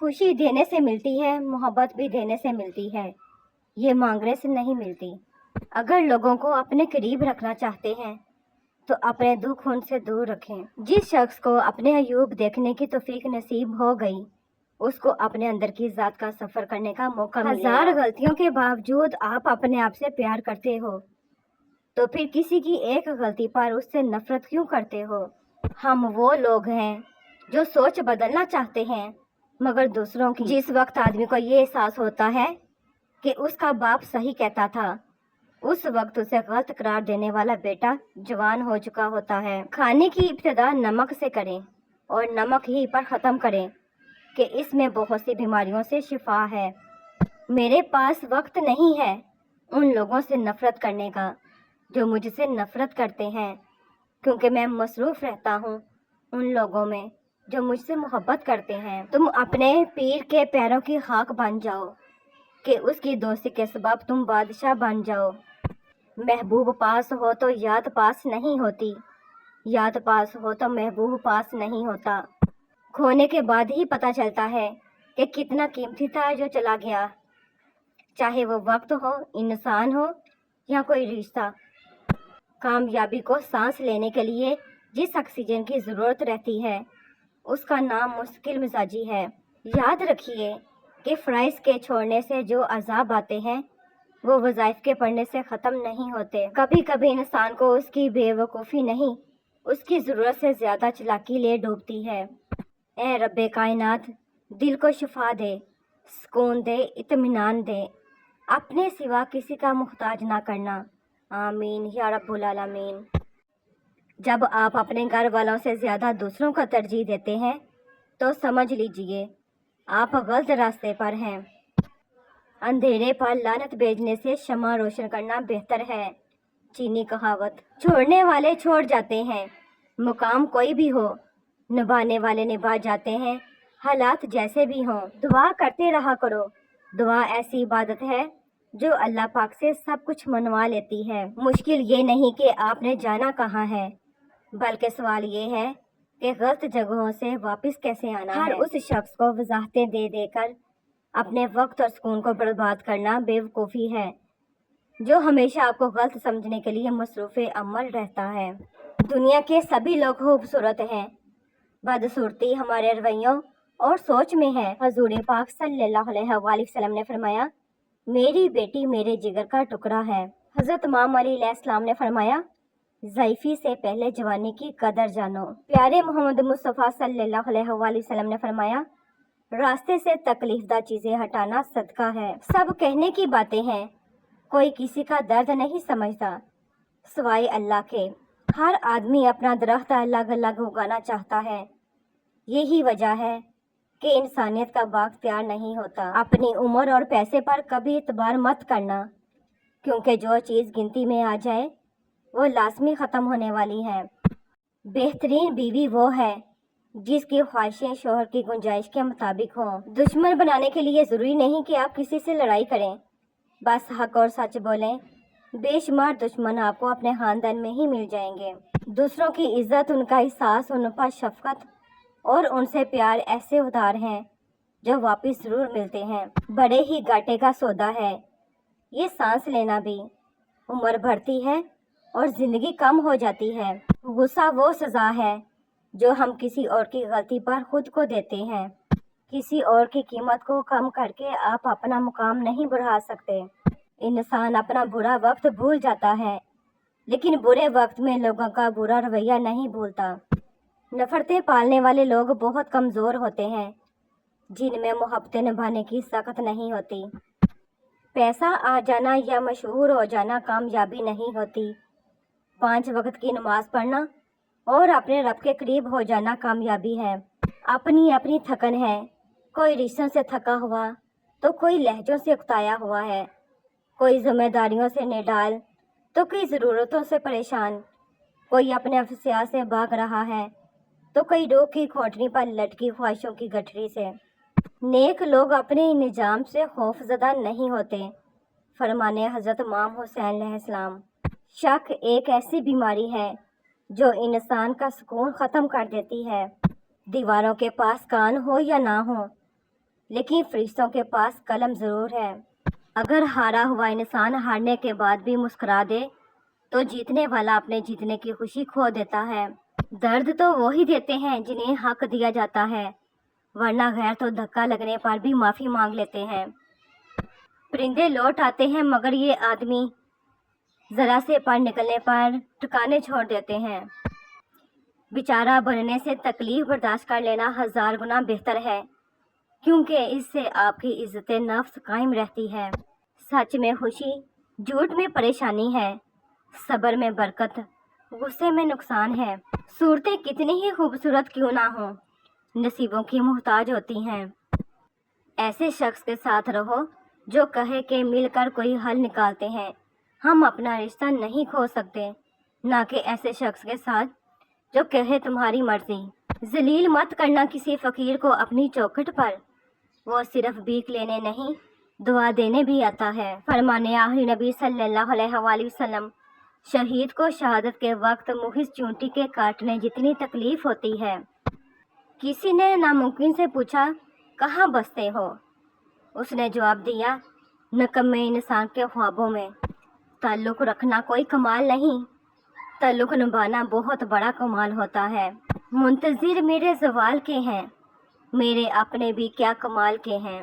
خوشی دینے سے ملتی ہے، محبت بھی دینے سے ملتی ہے، یہ مانگنے سے نہیں ملتی۔ اگر لوگوں کو اپنے قریب رکھنا چاہتے ہیں تو اپنے دکھ ان سے دور رکھیں۔ جس شخص کو اپنے عیوب دیکھنے کی توفیق نصیب ہو گئی، اس کو اپنے اندر کی ذات کا سفر کرنے کا موقع ملے گا۔ ہزار غلطیوں کے باوجود آپ اپنے آپ سے پیار کرتے ہو تو پھر کسی کی ایک غلطی پر اس سے نفرت کیوں کرتے ہو؟ ہم وہ لوگ ہیں جو سوچ بدلنا چاہتے ہیں مگر دوسروں کی۔ جس وقت آدمی کو یہ احساس ہوتا ہے کہ اس کا باپ صحیح کہتا تھا، اس وقت اسے غلط قرار دینے والا بیٹا جوان ہو چکا ہوتا ہے۔ کھانے کی ابتدا نمک سے کریں اور نمک ہی پر ختم کریں کہ اس میں بہت سی بیماریوں سے شفا ہے۔ میرے پاس وقت نہیں ہے ان لوگوں سے نفرت کرنے کا جو مجھ سے نفرت کرتے ہیں، کیونکہ میں مصروف رہتا ہوں ان لوگوں میں جو مجھ سے محبت کرتے ہیں۔ تم اپنے پیر کے پیروں کی خاک بن جاؤ کہ اس کی دوستی کے سبب تم بادشاہ بن جاؤ۔ محبوب پاس ہو تو یاد پاس نہیں ہوتی، یاد پاس ہو تو محبوب پاس نہیں ہوتا۔ کھونے کے بعد ہی پتہ چلتا ہے کہ کتنا قیمتی تھا جو چلا گیا، چاہے وہ وقت ہو، انسان ہو یا کوئی رشتہ۔ کامیابی کو سانس لینے کے لیے جس آکسیجن کی ضرورت رہتی ہے اس کا نام مستقل مزاجی ہے۔ یاد رکھیے کہ فرائض کے چھوڑنے سے جو عذاب آتے ہیں وہ وظائف کے پڑھنے سے ختم نہیں ہوتے۔ کبھی کبھی انسان کو اس کی بے وقوفی نہیں، اس کی ضرورت سے زیادہ چالاکی لے ڈوبتی ہے۔ اے رب کائنات، دل کو شفا دے، سکون دے، اطمینان دے، اپنے سوا کسی کا محتاج نہ کرنا، آمین یا رب العالمین۔ جب آپ اپنے گھر والوں سے زیادہ دوسروں کو ترجیح دیتے ہیں تو سمجھ لیجئے آپ غلط راستے پر ہیں۔ اندھیرے پر لعنت بھیجنے سے شمع روشن کرنا بہتر ہے، چینی کہاوت۔ چھوڑنے والے چھوڑ جاتے ہیں، مقام کوئی بھی ہو، نبھانے والے نبھا جاتے ہیں، حالات جیسے بھی ہوں۔ دعا کرتے رہا کرو، دعا ایسی عبادت ہے جو اللہ پاک سے سب کچھ منوا لیتی ہے۔ مشکل یہ نہیں کہ آپ نے جانا کہاں ہے، بلکہ سوال یہ ہے کہ غلط جگہوں سے واپس کیسے آنا ہے۔ ہر اس شخص کو وضاحتیں دے دے کر اپنے وقت اور سکون کو برباد کرنا بے وقوفی ہے، جو ہمیشہ آپ کو غلط سمجھنے کے لیے مصروف عمل رہتا ہے۔ دنیا کے سبھی لوگ خوبصورت ہیں، بدصورتی ہمارے رویوں اور سوچ میں ہے۔ حضور پاک صلی اللہ علیہ وآلہ وسلم نے فرمایا، میری بیٹی میرے جگر کا ٹکڑا ہے۔ حضرت امام علی علیہ السلام نے فرمایا، ضعیفی سے پہلے جوانی کی قدر جانو۔ پیارے محمد مصطفیٰ صلی اللہ علیہ وآلہ وسلم نے فرمایا، راستے سے تکلیف دہ چیزیں ہٹانا صدقہ ہے۔ سب کہنے کی باتیں ہیں، کوئی کسی کا درد نہیں سمجھتا سوائے اللہ کے۔ ہر آدمی اپنا درخت الگ الگ اگانا چاہتا ہے، یہی وجہ ہے کہ انسانیت کا بااختیار نہیں ہوتا۔ اپنی عمر اور پیسے پر کبھی اعتبار مت کرنا، کیونکہ جو چیز گنتی میں آ جائے وہ لازمی ختم ہونے والی ہے۔ بہترین بیوی وہ ہے جس کی خواہشیں شوہر کی گنجائش کے مطابق ہوں۔ دشمن بنانے کے لیے ضروری نہیں کہ آپ کسی سے لڑائی کریں، بس حق اور سچ بولیں۔ بے شمار دشمن آپ کو اپنے خاندان میں ہی مل جائیں گے۔ دوسروں کی عزت، ان کا احساس، ان پر شفقت اور ان سے پیار ایسے ادھار ہیں جو واپس ضرور ملتے ہیں۔ بڑے ہی گھاٹے کا سودا ہے یہ سانس لینا بھی۔ عمر بڑھتی ہے اور زندگی کم ہو جاتی ہے۔ غصہ وہ سزا ہے جو ہم کسی اور کی غلطی پر خود کو دیتے ہیں۔ کسی اور کی قیمت کو کم کر کے آپ اپنا مقام نہیں بڑھا سکتے۔ انسان اپنا برا وقت بھول جاتا ہے، لیکن برے وقت میں لوگوں کا برا رویہ نہیں بھولتا۔ نفرتیں پالنے والے لوگ بہت کمزور ہوتے ہیں، جن میں محبتیں نبھانے کی طاقت نہیں ہوتی۔ پیسہ آ جانا یا مشہور ہو جانا کامیابی نہیں ہوتی۔ 5 وقت کی نماز پڑھنا اور اپنے رب کے قریب ہو جانا کامیابی ہے۔ اپنی اپنی تھکن ہے، کوئی رشتوں سے تھکا ہوا تو کوئی لہجوں سے اکتایا ہوا ہے، کوئی ذمہ داریوں سے نڈال تو کوئی ضرورتوں سے پریشان، کوئی اپنے افسیات سے بھاگ رہا ہے تو کوئی روح کی کھوٹنی پر لٹکی خواہشوں کی گٹھری سے۔ نیک لوگ اپنے نظام سے خوف زدہ نہیں ہوتے، فرمانے حضرت امام حسین علیہ السلام۔ شک ایک ایسی بیماری ہے جو انسان کا سکون ختم کر دیتی ہے۔ دیواروں کے پاس کان ہو یا نہ ہو، لیکن فرشتوں کے پاس قلم ضرور ہے۔ اگر ہارا ہوا انسان ہارنے کے بعد بھی مسکرا دے تو جیتنے والا اپنے جیتنے کی خوشی کھو دیتا ہے۔ درد تو وہی دیتے ہیں جنہیں حق دیا جاتا ہے، ورنہ غیر تو دھکا لگنے پر بھی معافی مانگ لیتے ہیں۔ پرندے لوٹ آتے ہیں مگر یہ آدمی ذرا سے پر نکلنے پر ٹھکانے چھوڑ دیتے ہیں۔ بیچارہ بننے سے تکلیف برداشت کر لینا 1000 گنا بہتر ہے، کیونکہ اس سے آپ کی عزت نفس قائم رہتی ہے۔ سچ میں خوشی، جھوٹ میں پریشانی ہے، صبر میں برکت، غصے میں نقصان ہے۔ صورتیں کتنی ہی خوبصورت کیوں نہ ہوں، نصیبوں کی محتاج ہوتی ہیں۔ ایسے شخص کے ساتھ رہو جو کہے کہ مل کر کوئی حل نکالتے ہیں، ہم اپنا رشتہ نہیں کھو سکتے، نہ کہ ایسے شخص کے ساتھ جو کہے تمہاری مرضی۔ ذلیل مت کرنا کسی فقیر کو اپنی چوکھٹ پر، وہ صرف بھیک لینے نہیں دعا دینے بھی آتا ہے۔ فرمانے آخری نبی صلی اللہ علیہ وآلہ وسلم، شہید کو شہادت کے وقت محض چونٹی کے کاٹنے جتنی تکلیف ہوتی ہے۔ کسی نے ناممکن سے پوچھا کہاں بستے ہو؟ اس نے جواب دیا نکمے انسان کے خوابوں میں۔ تعلق رکھنا کوئی کمال نہیں، تعلق نبھانا بہت بڑا کمال ہوتا ہے۔ منتظر میرے زوال کے ہیں، میرے اپنے بھی کیا کمال کے ہیں۔